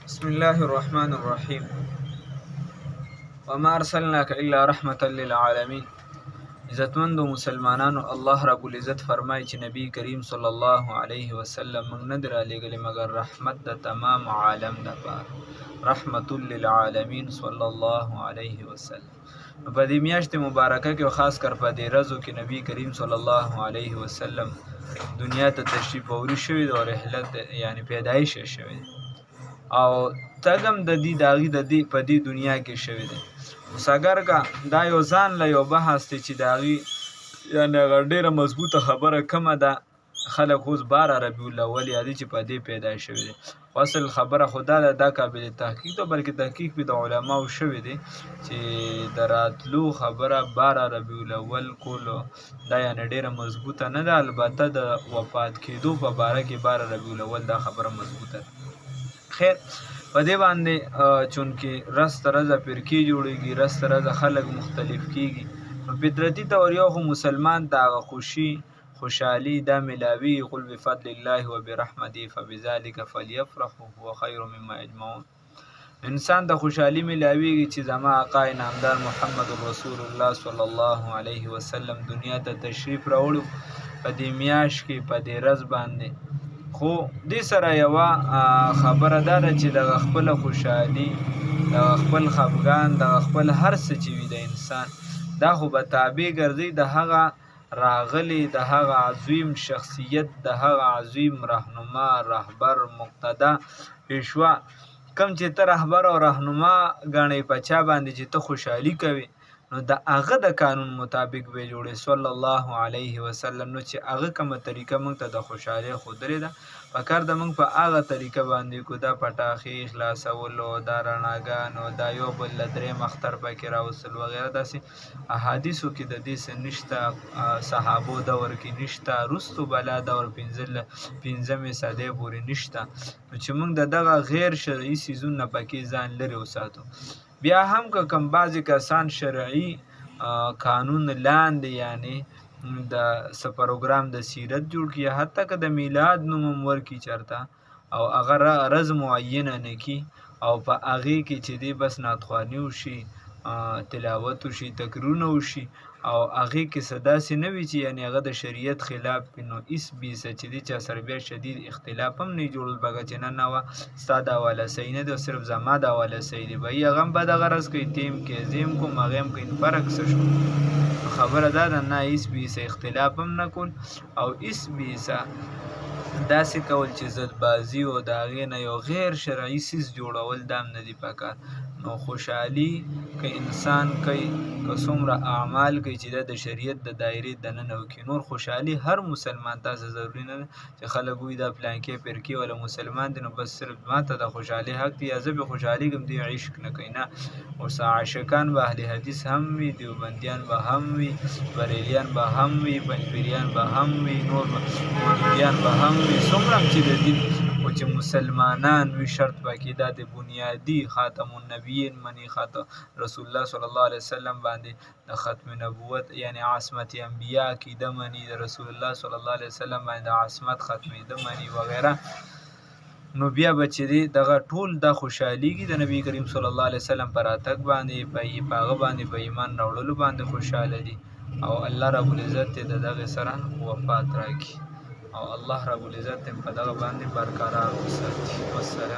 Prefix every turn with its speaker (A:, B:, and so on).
A: بسم الله الرحمن الرحیم وما ارسلناک الا رحمة للعالمین. عزتمندو مسلمانانو، الله رب العزت فرمایي چې نبی کریم صلی الله علیه وسلم موږ نه دی رالیږلی مګر رحمت د تمام عالم دپاره، رحمة للعالمین صلی الله علیه وسلم. په دې میاشت مبارکه کې او خاص کر په دې ورځو کې نبی کریم صلی الله علیه وسلم دنیا ته تشریف آوری شوی دی او رحلت یعنی پیدایش یې شوی دی او تګم د دې داغي د دې په دې دنیا کې شوی دی. اوس اگر که دا یو ځان له یو بحث دی چې داغي یعنی هغه ډېره مضبوطه خبره کومه ده، خلک اوس 12 ربیع الاول یادي چې په دې پیدا شوی دی. خو اصل خبره خو دا ده، دا قابل تحقیق ده، بلکې تحقیق به د علماو شوی دی چې د راتلو خبره 12 ربیع الاول کولو دا یعنی ډېره مضبوطه نه ده. البته د وفات کېدو په باره کې 12 ربیع الاول دا خبره مضبوطه ده. خیر په دې باندې چونکې رس تر ورځه فرقې جوړېږي، رس تر ورځه خلک مختلف کېږي، نو فطرتي طور یو خو مسلمان ته هغه خوشحالي دا ملاوي. قل بفضل الله وبرحمته فبذلک فلیفرحوا هو خیر مما یجمعون. انسان ته خوشحالي ملاویږي چې زما آقا انعامدار محمد رسول الله صلی الله علیه وسلم دنیا ته تشریف راوړو په دې میاشت کې په دې ورځ باندې. خو دې سره یوه خبره دا ده چې دغه خپله خوشحالي، دغه خپل خفګان، دغه خپل هر څه چې وي د انسان دا خو به تابع ګرځي د هغه راغلی، د هغه عظیم شخصیت، د هغه عظیم رهنما، رهبر، مقتدا، پیشوا کم چې ته رهبر او رهنما ګڼې په چا باندې چې ته خوشحالي کوي، نو د هغه د قانون مطابق به جوړې صلی الله علیه وسلم. نو چې هغه کومه طریقه موږ ته د خوشحالۍ ښودلې ده، پکار ده موږ په هغه طریقه باندې کو. دا پټاخې خلاصولو، دا رڼاګانو، دا یو بل له درېیم اختر پکې راوستل وغیره، داسې احادیثو کې د دې څه نشته، صحابو دور کې نشته، وروستو بلا دور 15مې صدۍ پورې نشته. نو چې موږ د دغه غیر شرعي څیزونه پکې ځان لرې وساتو. بیا هم که کوم بعضې کسان شرعي قانون لاندې یعنی د څه پروګرام د سیرت جوړ کړي، حتی که د میلاد نوم هم ورکړي چېرته او هغه ورځ معینه نه کړي او په هغې کې چې دی بس نعتخواني وشي، تلاوت وشي، تقریرونه وشي او هغې کې څه داسې نه وي چې یعنې هغه د شریعت خلاف وي، نو هېڅ بیسه چې دی چا سره بیا شدید اختلاف هم نه وي جوړول بګه چې نه وه ستا دا حواله صحیح نه دی او صرف زما دا حواله صحیح دی، به هغه هم بده غرض کوي، ته هم کوې زه هم کوم هغې هم کوي، فرق څه شو؟ خبره دا ده نه هېڅ بیسه اختلاف هم نه کول او هېڅ بیسه داسې کول چې ضدبازي او د هغې نه یو غیر شرعي څیز جوړول دا هم نه دي پکار. نو خوشحالي که انسان کوي، که څومره اعمال کوي چې دا د شریعت د دایرې دننه وکړي، نور خوشحالي هر مسلمان تاسې ضروري نه ده چې خلک وایي دا پلانکې فرقې والا مسلمان دی نو بس صرف ما ته د خوشحالي حق دی یا زه به خوشحالېږم دی عشق نه کوي. نه، اوس عاشقان به اهل حدیث هم وي، دیوبندیان به هم وي، بریلیان به هم وي، پنجپیریان به هم وي، نور مولویان به هم وي، څومره هم چې د دین خو چې مسلمانان وي شرط پکې دا د بنیادي خاتم النبیین مني، رسول الله صلی الله علیه وسلم باندې د ختم نبوت یعنی عصمت انبیا عقیده مني، د رسول الله صلی الله علیه وسلم باندې د عصمت ختمېده مني وغیره، نو بیا به چې دی دغه ټول دا خوشحالېږي د نبي کریم صلی الله علیه وسلم په راتګ باندې، په هغه باندې په ایمان راوړلو باندې خوشحاله دي او الله رب العزت د دغې سره وفات راکړي او الله رب العزت په دغه باندې برقرار وساتي.